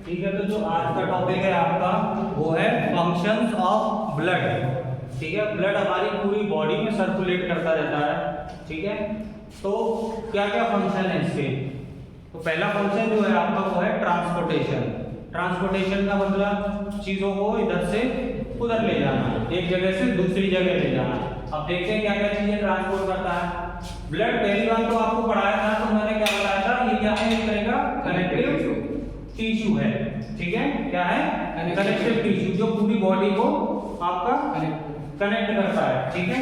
ठीक है, तो जो आज का टॉपिक है आपका वो है फंक्शंस ऑफ ब्लड। ठीक है, ब्लड हमारी पूरी बॉडी में सर्कुलेट करता रहता है। ठीक है, तो क्या क्या फंक्शन है इसके। तो पहला फंक्शन जो है आपका वो है ट्रांसपोर्टेशन। ट्रांसपोर्टेशन का मतलब चीजों को इधर से उधर ले जाना, एक जगह से दूसरी जगह ले जाना। अब देखते हैं क्या क्या चीजें ट्रांसपोर्ट करता है ब्लड। पहली बार तो आपको पढ़ाया था, तो मैंने क्या बताया था, ये क्या है, एक तरह का कनेक्टिव टिश्यू है। ठीक है, क्या है, कनेक्टिव टिश्यू जो पूरी बॉडी को आपका कनेक्ट करता है। ठीक है,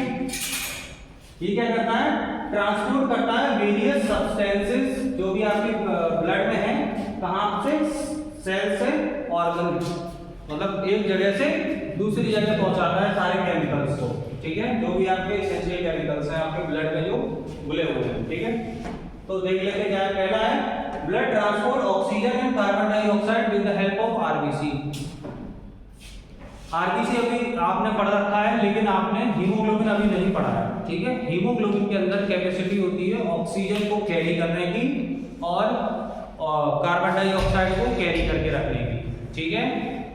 ये क्या करता है, ट्रांसपोर्ट करता है वेरियस सब्सटेंसेस जो भी आपके ब्लड में है, कहां से, सेल से ऑर्गन, मतलब एक जगह से दूसरी जगह पहुंचाता है सारे केमिकल्स को। ठीक है, जो भी आपके एसेंशियल केमिकल्स हैं आपके ब्लड में जो घुले हुए हैं। ठीक है, तो देख लेते हैं क्या है। पहला है blood transport oxygen and carbon dioxide with the help of RBC. RBC अभी आपने पढ़ रखा है, लेकिन आपने हीमोग्लोबिन अभी नहीं पढ़ा है। ठीक है, हीमोग्लोबिन के अंदर कैपेसिटी होती है ऑक्सीजन को कैरी करने की और कार्बन डाइऑक्साइड को कैरी करके रखने की। ठीक है,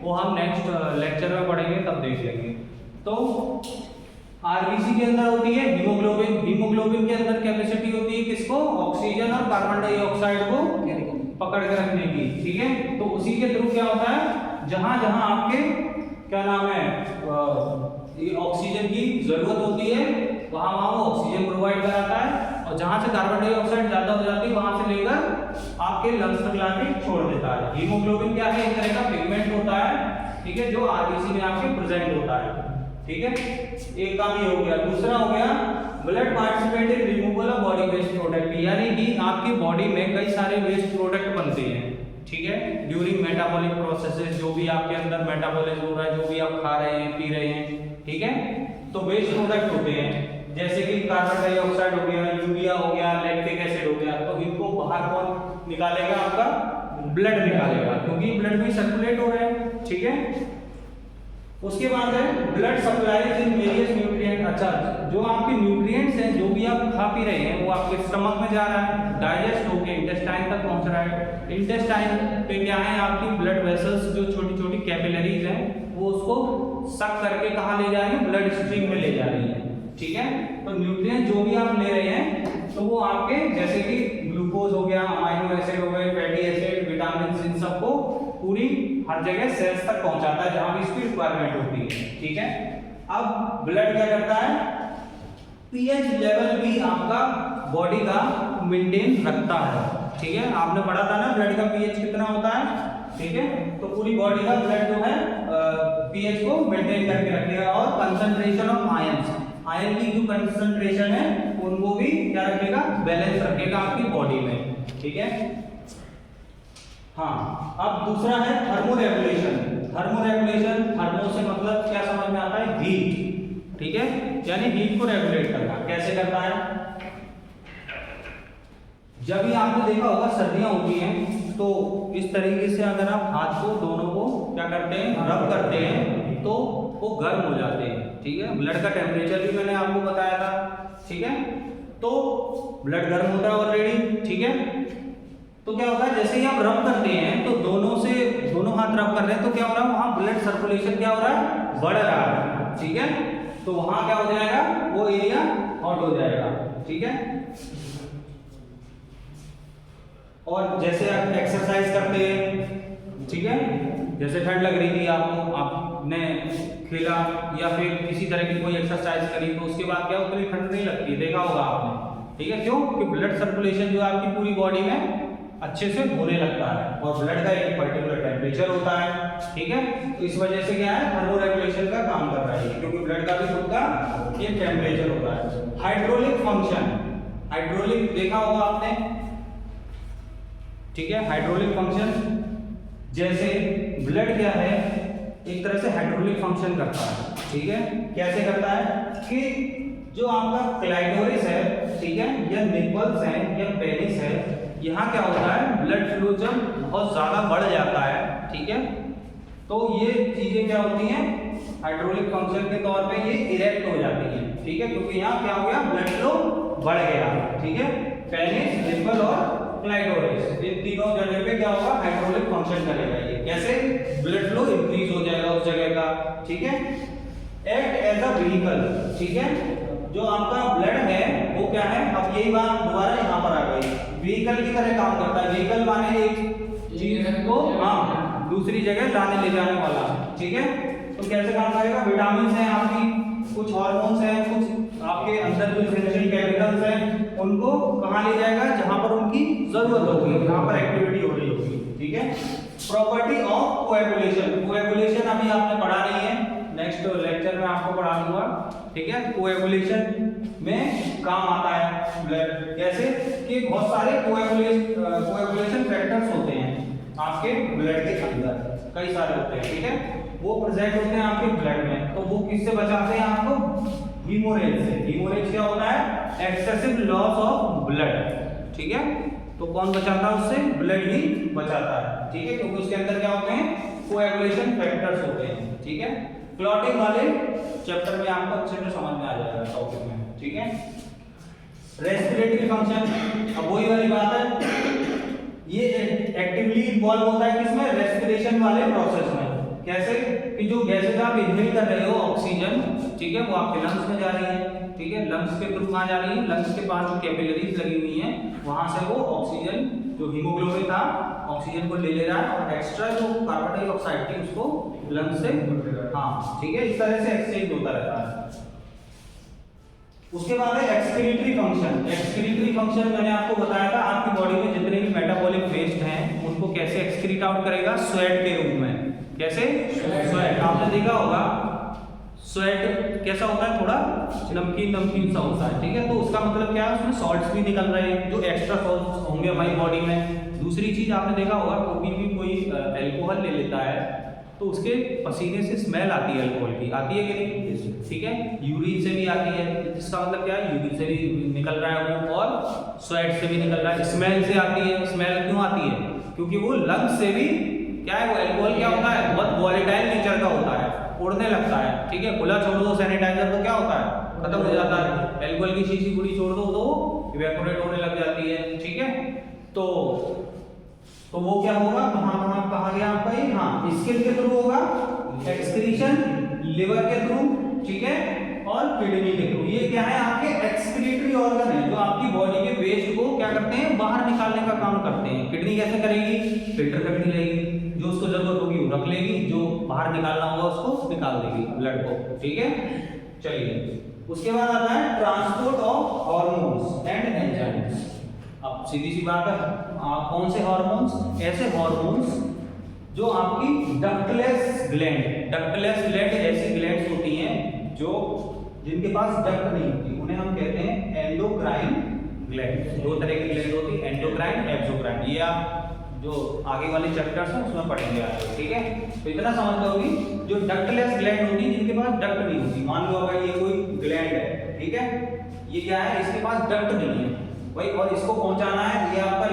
वो हम नेक्स्ट लेक्चर में पढ़ेंगे, तब देख लेंगे। तो आरबीसी के अंदर होती है हीमोग्लोबिन। हीमोग्लोबिन के अंदर कैपेसिटी होती है किसको, ऑक्सीजन और कार्बन डाइऑक्साइड को पकड़ के रखने की। ठीक है, तो उसी के थ्रू क्या होता है, जहां जहां आपके क्या नाम है ऑक्सीजन की जरूरत होती है, वहां वहां वो ऑक्सीजन प्रोवाइड कराता है, और जहां से कार्बन डाइऑक्साइड ज्यादा हो जाती है वहां से लेकर आपके लंग्स तक लाके छोड़ देता है। हीमोग्लोबिन क्या है, एक तरह का पिगमेंट होता है। ठीक है, जो आरबीसी में आपके प्रेजेंट होता है। ठीक है, एक काम ये हो गया। दूसरा हो गया blood participate in removal of body waste product, यानी कि आपकी बॉडी में कई सारे वेस्ट प्रोडक्ट बनते हैं। ठीक है, ड्यूरिंग मेटाबॉलिक प्रोसेसेस, जो भी आपके अंदर मेटाबॉलिज्म हो रहा है, जो भी आप खा रहे हैं, पी रहे हैं, ठीक है, तो वेस्ट प्रोडक्ट होते हैं, जैसे कि कार्बन डाइऑक्साइड हो गया, यूरिया हो गया, लैक्टिक एसिड हो गया। तो इनको बाहर कौन निकालेगा, आपका ब्लड निकालेगा, क्योंकि ब्लड में सर्कुलेट हो रहे हैं। ठीक है, उसके बाद है blood supplies in various nutrient. अच्छा, जो आपके न्यूट्रिएंट्स हैं, जो भी आप खा पी रहे हैं, वो आपके स्टमक में जा रहा है, डाइजेस्ट होके इंटेस्टाइन तक पहुंच रहा है। इंटेस्टाइन पे क्या है, आपकी ब्लड वेसल्स जो छोटी छोटी कैपिलरीज हैं, वो उसको सक करके कहाँ ले जा रही है, ब्लड स्ट्रीम में ले जा रही है। ठीक है, तो न्यूट्रिएंट जो भी आप ले रहे हैं, तो वो आपके जैसे कि ग्लूकोज हो गया, अमाइनो एसिड हो गए, फैटी एसिड, विटामिन, इन सबको पूरी हर जगह सेल्स तक पहुंचाता है जहां भी इसकी रिक्वायरमेंट होती है। ठीक है, अब ब्लड क्या करता है, पीएच लेवल भी आपका बॉडी का मेंटेन रखता है। ठीक है, आपने पढ़ा था ना ब्लड का पीएच कितना होता है। ठीक है, तो पूरी बॉडी का ब्लड जो है पीएच को मेंटेन करके रखेगा, और कंसंट्रेशन ऑफ आयंस, आयन की जो कंसंट्रेशन है उनको भी क्या रखेगा, बैलेंस रखेगा आपकी बॉडी में। ठीक है, हाँ, अब दूसरा है थर्मोरेगुलेशन। थर्मोरेगुलेशन, थर्मो से मतलब क्या समझ में आता है, हीट। ठीक है, यानी हीट को रेगुलेट करना। कैसे करता है, जब भी आपने देखा होगा सर्दियां होती हैं, तो इस तरीके से अगर आप हाथ को दोनों को क्या करते हैं, रब करते हैं, तो वो गर्म हो जाते हैं। ठीक है, ब्लड का टेम्परेचर भी मैंने आपको बताया था। ठीक है, तो ब्लड गर्म होता है ऑलरेडी। ठीक है, तो क्या होता है, जैसे ही आप रब करते हैं, तो दोनों हाथ रब कर रहे हैं, तो क्या हो रहा है, वहां ब्लड सर्कुलेशन क्या हो रहा है, बढ़ रहा है। ठीक है, तो वहां क्या हो जाएगा, वो एरिया हॉट हो जाएगा। ठीक है, और जैसे आप एक्सरसाइज करते हैं, ठीक है, जैसे ठंड लग रही थी आपको, आपने खेला या फिर किसी तरह की कोई एक्सरसाइज करी, तो उसके बाद क्या उतनी ठंड नहीं लगती, देखा होगा आपने। ठीक है, क्यों, कि ब्लड सर्कुलेशन जो आपकी पूरी बॉडी में अच्छे से होने लगता है, और ब्लड का एक पर्टिकुलर टेम्परेचर होता है। ठीक है, तो इस वजह से क्या है, थर्मोरेगुलेशन का काम कर रहा है, क्योंकि ब्लड का भी खुद का एक टेम्परेचर होता है। हाइड्रोलिक फंक्शन, हाइड्रोलिक देखा होगा आपने। ठीक है, हाइड्रोलिक फंक्शन, जैसे ब्लड क्या है, एक तरह से हाइड्रोलिक फंक्शन करता है। ठीक है, कैसे करता है, कि जो आपका क्लाइटोरिस है, ठीक है, या निपल्स है या पेनिस है, यहाँ क्या होता है, ब्लड फ्लो जब बहुत ज्यादा बढ़ जाता है, ठीक है, तो ये चीजें क्या होती हैं, हाइड्रोलिक फंक्शन के तौर पे ये इरेक्ट हो जाती हैं। ठीक है, क्योंकि यहाँ क्या हो गया, ब्लड फ्लो बढ़ गया। ठीक है, पेनिस, निपल और क्लाइटोरिस, इन तीनों जगह पे क्या होगा, हाइड्रोलिक फंक्शन करेगा। ये जगह का, ठीक है। एक्ट एज अ व्हीकल, ठीक है। जो आपका ब्लड है वो क्या है, अब यही बात दोबारा यहाँ पर आ गई, व्हीकल की तरह काम करता है। व्हीकल माने एक चीज को हाँ दूसरी जगह लाने ले जाने वाला, ठीक है। तो कैसे काम करेगा, विटामिन है आपकी, कुछ हार्मोन्स हैं, कुछ आपके अंदर जो एसेंशियल केमिकल्स हैं उनको कहाँ ले जाएगा, जहां पर उनकी जरूरत होगी, जहां पर एक्टिविटी हो रही होगी, ठीक है। प्रॉपर्टी ऑफ कोएगुलेशन, कोएगुलेशन अभी आपने पढ़ा नहीं है, नेक्स्ट लेक्चर में आपको पढ़ा दूंगा, ठीक है। कोएगुलेशन में काम आता है ब्लड, जैसे कि बहुत सारे कोएगुलेशन फैक्टर्स होते हैं आपके ब्लड के अंदर, कई सारे होते हैं, ठीक है। वो प्रेजेंट होते हैं आपके ब्लड में, तो वो किससे बचाते हैं आपको, हीमोरेज से। हीमोरेज क्या होता है, एक्सेसिव लॉस ऑफ ब्लड, ठीक है। तो कौन बचाता है उससे, ब्लड ही बचाता है, ठीक है, क्योंकि उसके अंदर क्या होते हैं, कोएगुलेशन फैक्टर्स होते हैं, ठीक है। क्लॉटिंग वाले चैप्टर में आपको अच्छे से समझ में आ जाएगा टॉपिक में, ठीक है। रेस्पिरेटरी फंक्शन, अब वही वाली बात है, ये एक्टिवली इन्वॉल्व होता है किसमें, रेस्पिरेशन वाले प्रोसेस में। कैसे कि जो गैसेज आप इनहेल कर रहे हो ऑक्सीजन, ठीक है, वो आपके लंग्स में जा रही है, ठीक है। लंग्स के थ्रू कहाँ जा रही है, लंग्स के पास जो कैपिलरीज लगी हुई हैं वहां से वो ऑक्सीजन, जो हीमोग्लोबिन था, ऑक्सीजन को ले रहा है और एक्स्ट्रा जो कार्बन डाइऑक्साइड थी उसको लंग्स से, हाँ ठीक है, इस तरह से एक्सचेंज होता रहता है। उसके बाद है एक्सक्रीटरी फंक्शन। एक्सक्रीटरी फंक्शन मैंने आपको बताया था, आपकी बॉडी में जितने भी मेटाबॉलिक वेस्ट हैं उनको कैसे एक्सक्रीट आउट करेगा, स्वेट के रूप में। कैसे, स्वेट, आपने देखा होगा स्वेट कैसा होता है, थोड़ा नमकीन नमकीन सा होता है, ठीक है। तो उसका मतलब क्या है, उसमें सॉल्ट्स भी निकल रहे हैं, जो एक्स्ट्रा सॉल्ट्स होंगे हमारी बॉडी में। दूसरी चीज आपने देखा होगा, कभी भी कोई अल्कोहल ले लेता है तो उसके पसीने से स्मेल आती है, अल्कोहल की आती है कि नहीं, ठीक है। यूरिन से भी आती है, जिसका मतलब क्या है, यूरिन से भी निकल रहा है वो, और स्वेट से भी निकल रहा है। स्मेल से आती है, स्मेल क्यों आती है, क्योंकि वो लंग्स से भी क्या है, वो अल्कोहल क्या होता है, बहुत वॉलेटाइल नेचर का होता है, उड़ने लगता है, ठीक है। खुला छोड़ दो सैनिटाइजर तो क्या होता है, खत्म हो जाता है। अल्कोहल की शीशी पूरी छोड़ दो तो इवेपोरेट होने लग जाती है, ठीक है। तो वो क्या होगा, कहाँ गया आपका ये, हाँ स्किन के थ्रू होगा, एक्सक्रीशन लिवर के थ्रू, ठीक है, और किडनी के थ्रू। ये क्या है, आपके एक्सक्रीटरी ऑर्गन है, जो आपकी बॉडी के वेस्ट को क्या करते हैं, बाहर निकालने का काम करते हैं। किडनी कैसे करेगी, फिल्टर करके लेगी, जो उसको जरूरत होगी वो रख लेगी, जो बाहर निकालना होगा उसको निकाल देगी ब्लड को, ठीक है। चलिए, उसके बाद आता है transport of hormones and enzymes. अब सीधी सी बात है, कौन से हार्मोन्स, ऐसे हार्मोन्स जो आपकी डक्टलेस ग्लैंड, डक्टलेस ग्लैंड ऐसी ग्लैंड्स होती हैं जो जिनके पास डक्ट नहीं होती, उन्हें हम कहते हैं एंडोक्राइन ग्लैंड। दो तरह की ग्लैंड होती है, एंडोक्राइन, एक्सोक्राइन। ये आप जो आगे वाले चैप्टर्स हैं उसमें पढ़ेंगे आप, ठीक है। तो इतना समझ लो कि जो डक्टलेस ग्लैंड होती है, जिनके पास डक्ट नहीं होती, मान लो अगर ये कोई ग्लैंड है, ठीक है, ये क्या है, इसके पास डक्ट नहीं है भाई, और इसको पहुंचाना है, ये आपका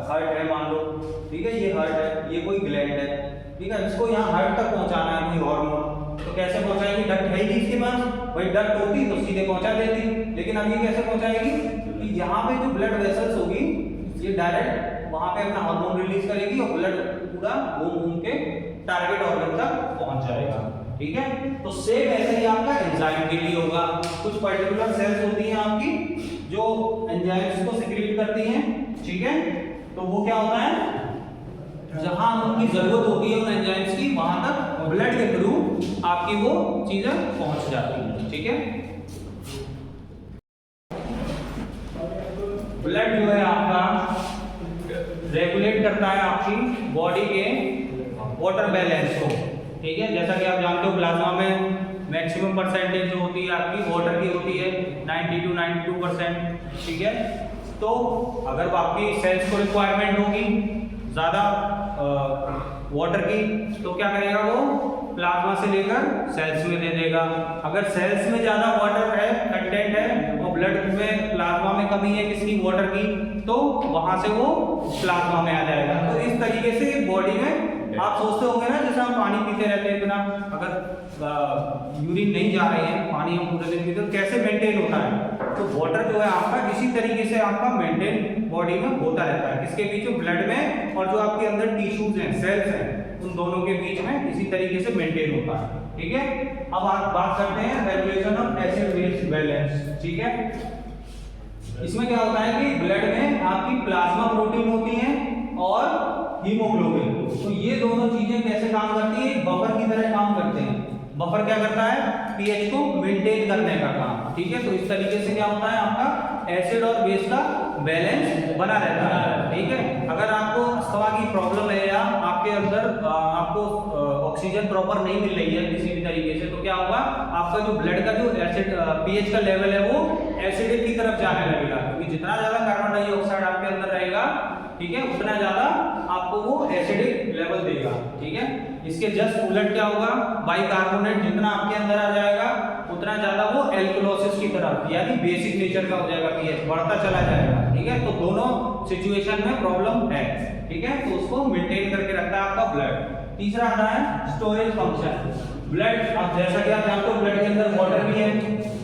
हार्ट है मान लो, ठीक है, ये हार्ट है, ये कोई ग्लैंड है, ठीक है, इसको यहाँ हार्ट तक पहुंचाना है कोई हार्मोन, तो कैसे पहुंचाएगी, डक्ट है ही नहीं इसके पास, भाई डक्ट होती तो सीधे पहुंचा देती, लेकिन अब ये कैसे पहुंचाएगी, क्योंकि यहाँ पे जो ब्लड वेसल्स होगी ये डायरेक्ट वहां पे अपना हार्मोन रिलीज करेगी और ब्लड पूरा घूम के टारगेट ऑर्गन तक पहुंच जाएगा, ठीक है। तो सेम ऐसे ही आपका एंजाइम के लिए होगा, कुछ पर्टिकुलर सेल्स होती हैं आपकी जो एंजाइम्स को सिक्रीट करती हैं, ठीक है। तो वो क्या होता है, जहां उनकी जरूरत होती है उन एंजाइम्स की, वहां तक ब्लड के थ्रू आपकी वो चीजें पहुंच जाती हैं, ठीक है। ब्लड जो है आपका रेगुलेट करता है आपकी बॉडी के वाटर बैलेंस को, ठीक है। जैसा कि आप जानते हो प्लाज्मा में मैक्सिमम परसेंटेज जो होती है आपकी वाटर की होती है 90 to 92%, ठीक है। तो अगर आपकी सेल्स को रिक्वायरमेंट होगी ज़्यादा वाटर की, तो क्या करेगा वो प्लाज्मा से लेकर सेल्स में दे देगा। अगर सेल्स में ज़्यादा वाटर है, कंटेंट है, और ब्लड में प्लाज्मा में कमी है किसकी, वाटर की, तो वहाँ से वो प्लाज्मा में आ जाएगा। तो इस तरीके से बॉडी में आप सोचते होंगे ना, जैसे हम पानी पीते रहते हैं बिना, अगर यूरिन नहीं जा रहे हैं, पानी हम पूरे दिन पीते, तो कैसे मेंटेन होता है, तो वाटर जो है आपका इसी तरीके से आपका मेंटेन बॉडी में होता रहता है, किसके बीच, ब्लड में, और जो आपके अंदर टिश्यूज हैं, सेल्स हैं, उन दोनों के बीच में इसी तरीके से मेंटेन होता है, ठीक है। अब आप बात करते हैं regulation of acid base balance, ठीक है। इसमें क्या होता है कि ब्लड में आपकी प्लाज्मा प्रोटीन होती है और हीमोग्लोबिन, तो ये दोनों चीजें कैसे काम करती है, बफर की तरह काम करते हैं। बफर क्या करता है, पीएच को मेंटेन करने का काम, ठीक है। तो इस तरीके से क्या होता है, आपका एसिड और बेस का बैलेंस बना रहता है, ठीक है। अगर आपको अस्थमा की प्रॉब्लम है या आपके अंदर आपको ऑक्सीजन प्रॉपर नहीं मिल रही है किसी भी तरीके से, तो क्या होगा, आपका जो ब्लड का जो एसिड पीएच का लेवल है वो एसिडिक की तरफ जाने लगेगा, क्योंकि जितना ज्यादा कार्बन डाइऑक्साइड आपके अंदर रहेगा, ठीक है, उतना ज्यादा आपको वो एसिडिक लेवल देगा, ठीक है। इसके जस्ट उलट क्या होगा, बाइकार्बोनेट जितना आपके अंदर आ जाएगा उतना ज्यादा वो एल्कलोसिस की तरफ यानी बेसिक नेचर का हो जाएगा, पीएच बढ़ता चला जाएगा, ठीक है। तो दोनों सिचुएशन में प्रॉब्लम है, ठीक है। तो उसको मेंटेन करके रखता है आपका ब्लड। तीसरा आता है स्टोरेज फंक्शन। ब्लड, अब जैसा कि आप जानते हो ब्लड के अंदर वाटर भी है,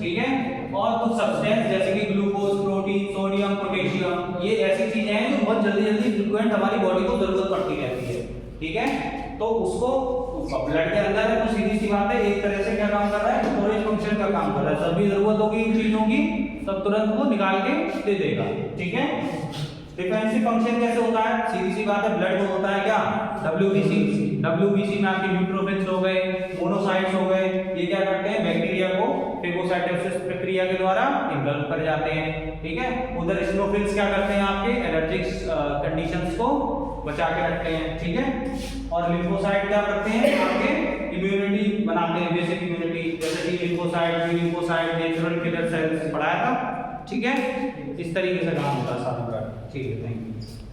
ठीक है, और कुछ सब्सटेंस जैसे कि ग्लूकोज, प्रोटीन, सोडियम, पोटेशियम, ये ऐसी चीजें हैं जो बहुत जल्दी जल्दी फ्रिक्वेंट हमारी बॉडी को जरूरत पड़ती रहती है, ठीक है। तो उसको ब्लड के अंदर है तो सीधी सी बात है, एक तरह से क्या काम कर रहा है, स्टोरेज फंक्शन का काम कर रहा है। जब भी जरूरत होगी इन चीजों की तब तुरंत वो निकाल के दे देगा, ठीक है। डिफेंसिव फंक्शन कैसे होता है, सीधी सी बात है, ब्लड में होता है क्या, डब्ल्यूबीसी। डब्ल्यूबीसी में आपके न्यूट्रोफिल्स हो गए, मोनोसाइट्स हो गए, ये क्या करते हैं, बैक्टीरिया को फेगोसाइटोसिस प्रक्रिया के द्वारा इन्वॉल्व कर जाते हैं, ठीक है। उधर इस्नोफिल्स क्या करते हैं, आपके एलर्जिक कंडीशंस को बचा के रखते हैं, ठीक है। और लिम्फोसाइट क्या करते हैं, आपके इम्यूनिटी बनाते हैं, बेसिक इम्यूनिटी, जैसे कि lymphocyte, B lymphocyte, natural killer cells पढ़ाया था, ठीक है। इस तरीके से काम होता है सारा, ठीक है। Thank you.